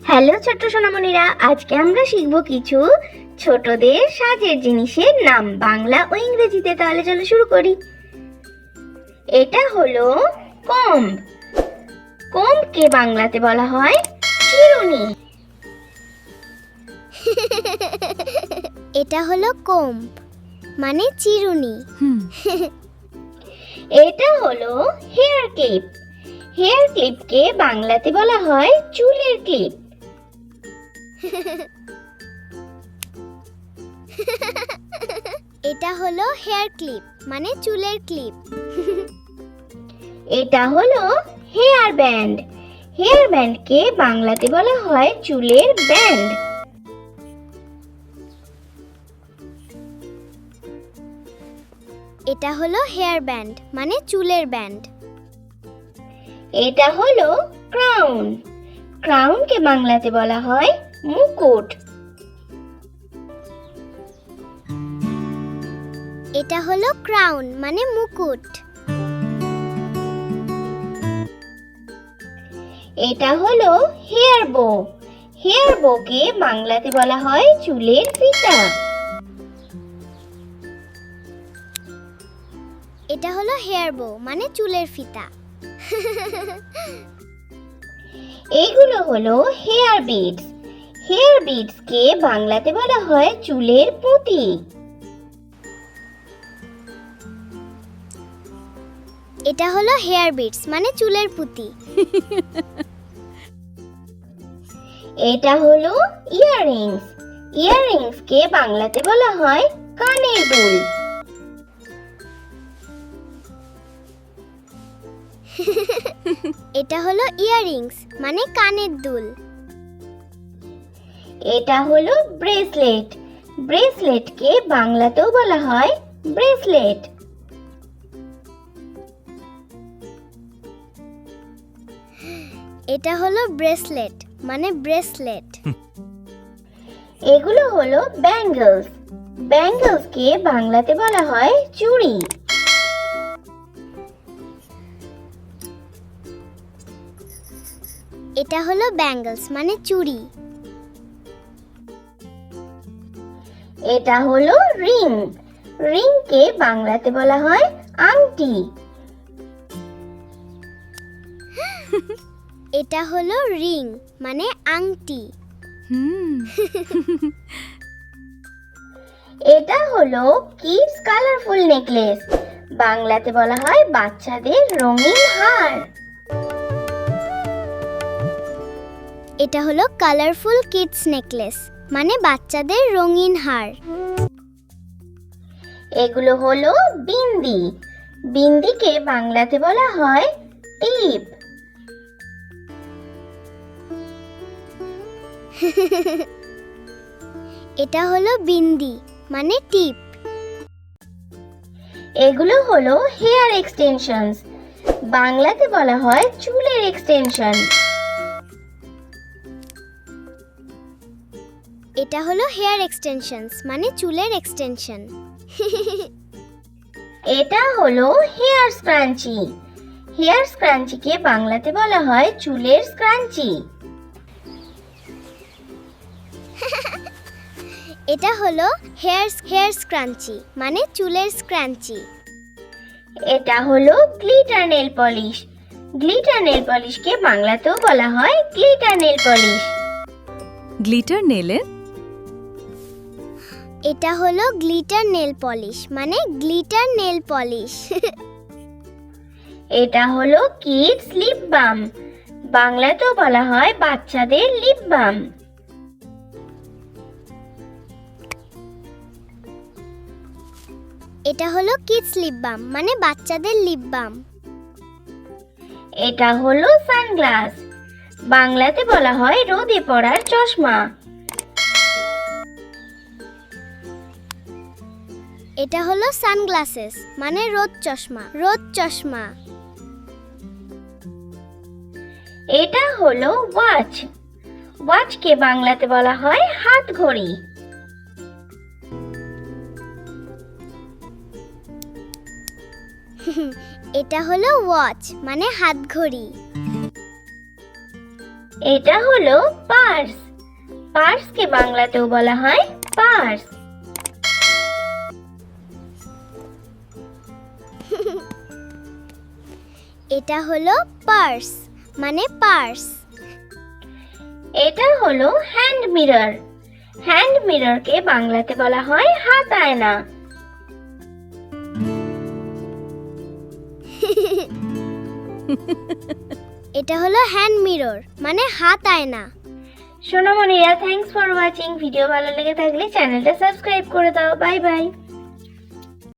Hello ছোট্ট সোনামণিরা, আজকে আমরা শিখব কিছু ছোটদের সাজের জিনিসের নাম বাংলা ও ইংরেজিতে। তাহলে চলো শুরু করি। এটা হলো কম্ব। কম্বকে বাংলাতে বলা হয় চিরুনি। এটা হলো কোম্ব মানে চিরুনি। এটা হলো হেয়ার ক্লিপ। হেয়ার ক্লিপকে বাংলাতে বলা হয় চুলের ক্লিপ। এটা হলো হেয়ার ক্লিপ মানে চুলের ক্লিপ। এটা হলো হেয়ার ব্যান্ড। হেয়ার ব্যান্ডকে বাংলাতে বলা হয় চুলের ব্যান্ড। এটা হলো হেয়ার ব্যান্ড মানে চুলের ব্যান্ড। এটা হলো ক্রাউন। ক্রাউনকে বাংলাতে বলা হয় মুকুট। এটা হলো ক্রাউন মানে মুকুট। এটা হলো হেয়ার বো। হেয়ার বোকে বাংলাতে বলা হয় চুলের ফিতা। এটা হলো হেয়ার বো মানে চুলের ফিতা। এইগুলো হলো হেয়ার বিডস। হেয়ার বিডসকে বাংলাতে বলা হয় চুলের পুঁতি। এটা হলো হেয়ার বিটস মানে চুলের পুঁতি। এটা হলো ইয়াররিংস। ইয়াররিংসকে বাংলাতে বলা হয় কানের দুল। এটা হলো ইয়াররিংস মানে কানের দুল। এটা হলো ব্রেসলেট। ব্রেসলেটকে বাংলাতেও বলা হয় ব্রেসলেট। এটা হলো ব্রেসলেট মানে ব্রেসলেট। এগুলো হলো ব্যাঙ্গলস। ব্যাঙ্গলসকে বাংলাতে বলা হয় চুড়ি। এটা হলো ব্যাঙ্গলস মানে চুড়ি। এটা হলো রিং। রিংকে বাংলাতে বলা হয় আংটি। এটা হলো রিং মানে আংটি। এটা হলো কিডস কালারফুল নেকলেস। বাংলাতে বলা হয় বাচ্চাদের রঙিন হার। এটা হলো কালারফুল কিডস নেকলেস মানে বাচ্চাদের রঙিন হার। এগুলো হলো বিন্দি। বিন্দিকে বাংলাতে বলা হয় টিপ। এটা হলো বিন্দি মানে টিপ। এগুলো হলো হেয়ার এক্সটেনশনস। বাংলাতে বলা হয় চুলের এক্সটেনশন। এটা হলো হেয়ার এক্সটেনশনস মানে চুলের এক্সটেনশন। এটা হলো হেয়ার স্ক্রাঞ্চি। হেয়ার স্ক্রাঞ্চিকে বাংলাতে বলা হয় চুলের স্ক্রাঞ্চি। এটা হলো হেয়ার স্ক্রাঞ্চি মানে চুলের স্ক্রাঞ্চি। এটা হলো glitter nail polish. Glitter nail পলিশকে বাংলাতেও বলা হয় গ্লিটার নেল পলিশ। গ্লিটার নেলের এটা হলো গ্লিটার নেল পলিশ মানে গ্লিটার নেল পলিশ। এটা হলো কিডস লিপ বাম। বাংলাতেও বলা হয় বাচ্চাদের লিপ বাম। এটা হলো কিডস লিপ বাম মানে বাচ্চাদের লিপ বাম। এটা হলো সানগ্লাস। বাংলাতে বলা হয় রোদে পড়ার চশমা। এটা হলো সানগ্লাসেস মানে রোদ চশমা রোদ চশমা। এটা হলো ওয়াচ। ওয়াচকে বাংলাতে বলা হয় হাত ঘড়ি। এটা হলো ওয়াচ মানে হাত ঘড়ি। এটা হলো পার্স। পার্সকে বাংলাতেও বলা হয় পার্স। এটা হলো পার্স মানে পার্স। এটা হলো হ্যান্ড মিরর। হ্যান্ড মিররকে বাংলাতে বলা হয় হাত আয়না। এটা হলো হ্যান্ড মিরর মানে হাত আয়না। সোনামণিরা, থ্যাঙ্কস ফর ওয়াচিং। ভিডিও ভালো লেগে থাকলে চ্যানেলটা সাবস্ক্রাইব করে দাও। Bye bye.